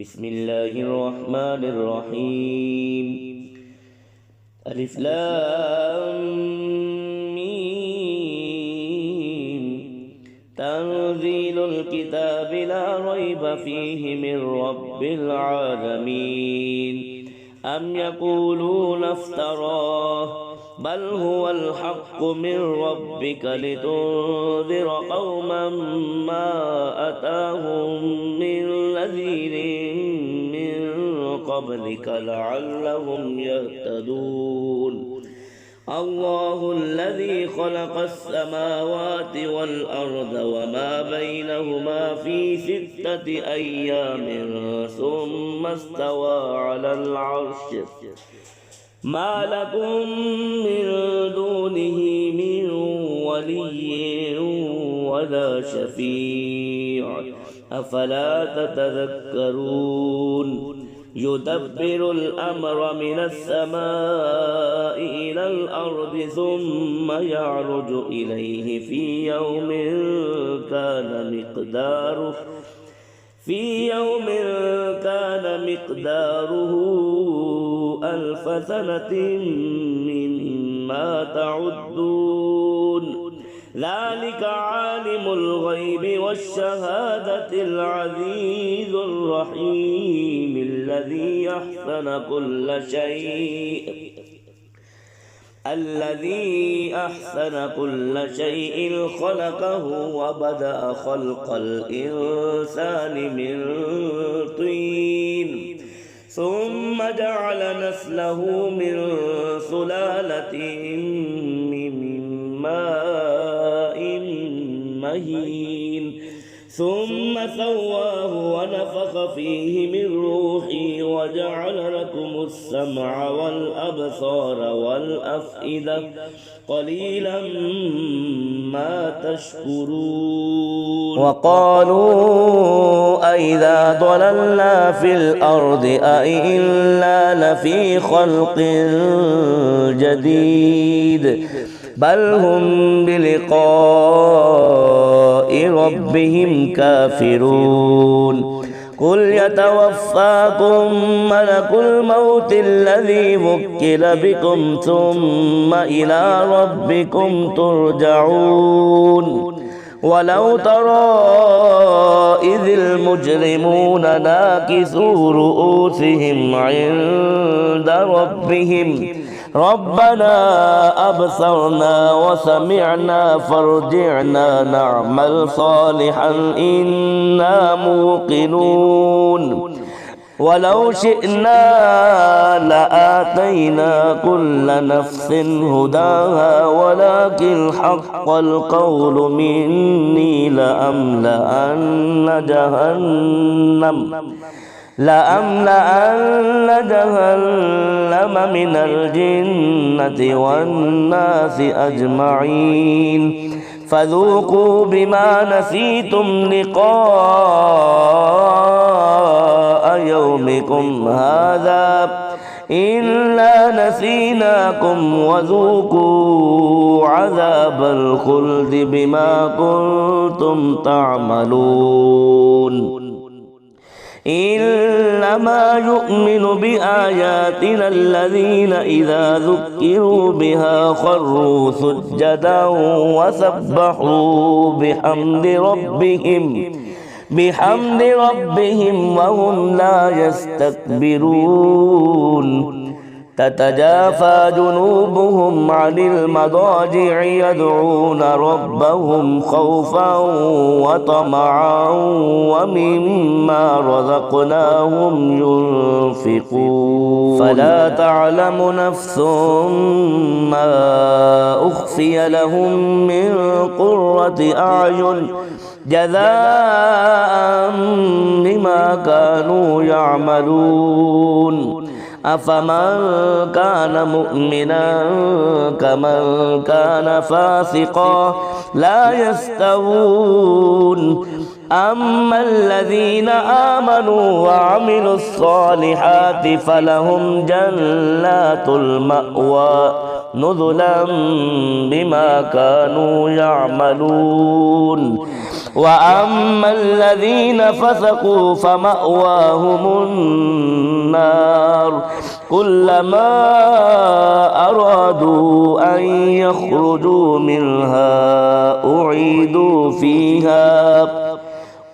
بسم الله الرحمن الرحيم. ألف لام ميم. تنزيل الكتاب لا ريب فيه من رب العالمين. أم يقولون افتراه بل هو الحق من ربك لتنذر قوما ما أتاهم من نذير من قبلك لعلهم يهتدون. الله الذي خلق السماوات والأرض وما بينهما في 6 أيام ثم استوى على العرش. ما لكم من دونه من ولي ولا شفيع أفلا تتذكرون. يدبر الأمر من السماء إلى الأرض ثم يعرج إليه في يوم كان مقداره 1000 سنة مما تعدون. ذلك عالم الغيب والشهادة العزيز الرحيم الذي أحسن كل شيء خلقه وبدأ خلق الإنسان من طين ثم جعل نسله من سلالة من ماء مهين ثم سواه ونفخ فيه من روحه وجعل لكم السمع والأبصار والأفئدة قليلا ما تشكرون. وقالوا أئذا ضللنا في الأرض أئنا لفي خلق جديد بل هم بلقاء ربهم كافرون. قل يتوفاكم ملك الموت الذي وكل بكم ثم إلى ربكم ترجعون. ولو ترى إذ المجرمون ناكسوا رؤوسهم عند ربهم ربنا أبصرنا وسمعنا فارجعنا نعمل صالحا إنا موقنون. ولو شئنا لآتينا كل نفس هداها ولكن حق القول مني لأملأن جهنم من الجنة والناس أجمعين. فذوقوا بما نسيتم لقاء يومكم هذا إنا نسيناكم وذوقوا عذاب الخلد بما كنتم تعملون. إنما يؤمن بآياتنا الذين إذا ذكروا بها خروا سجدا وسبحوا بحمد ربهم وهم لا يستكبرون. تتجافى جنوبهم عن المضاجع يدعون ربهم خوفا وطمعا ومما رزقناهم ينفقون. فلا تعلم نفس ما أخفي لهم من قرة أعين جزاء بما كانوا يعملون. أفمن كان مؤمنا كمن كان فاسقا لا يستوون. أما الذين آمنوا وعملوا الصالحات فلهم جنات المأوى نزلا بما كانوا يعملون وأما الذين فسقوا فمأواهم النار كلما أرادوا أن يخرجوا منها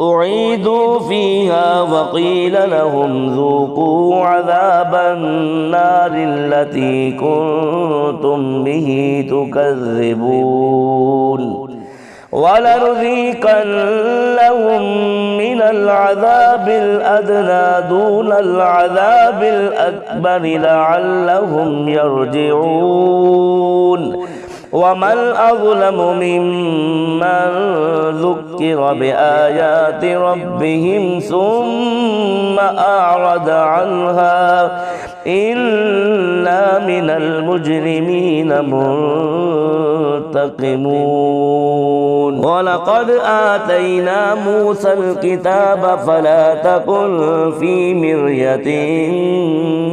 أعيدوا فيها وقيل لهم ذوقوا عذاب النار التي كنتم به تكذبون ولنذيقنهم من العذاب الأدنى دون العذاب الأكبر لعلهم يرجعون ومن أظلم ممن ذكر بآيات ربهم ثم أعرض عنها إنا من المجرمين منتقمون ولقد آتينا موسى الكتاب فلا تكن في مرية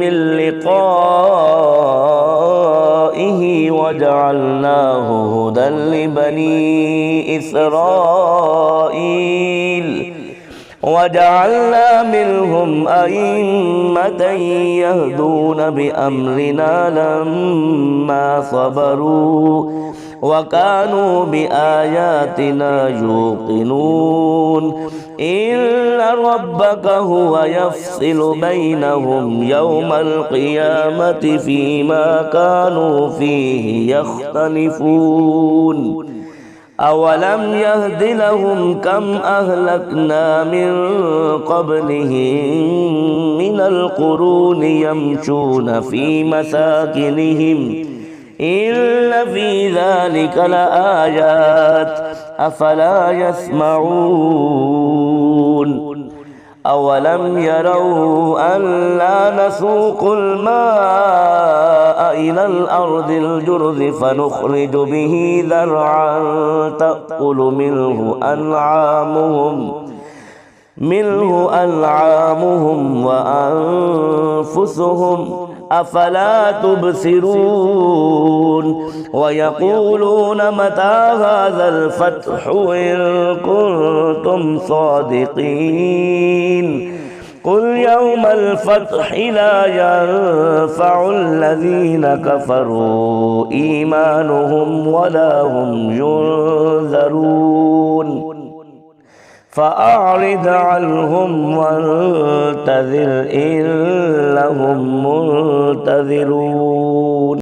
من لقائه وجعلناه هدى لبني إسرائيل وجعلنا منهم أئمة يهدون بأمرنا لما صبروا وكانوا بآياتنا يوقنون إن ربك هو يفصل بينهم يوم القيامة فيما كانوا فيه يختلفون أولم يهد لهم كم أهلكنا من قبلهم من القرون يمشون في مساكنهم إن في ذلك لآيات أفلا يسمعون أولم يروا ألا نسوق الماء إلى الأرض الجرز فنخرج به زرعا تأكل منه أنعامهم وأنفسهم أفلا تبصرون ويقولون متى هذا الفتح إن كنتم صادقين قل يوم الفتح لا ينفع الذين كفروا إيمانهم ولا هم ينذرون فأعرض عنهم وانتظر إنهم منتظرون.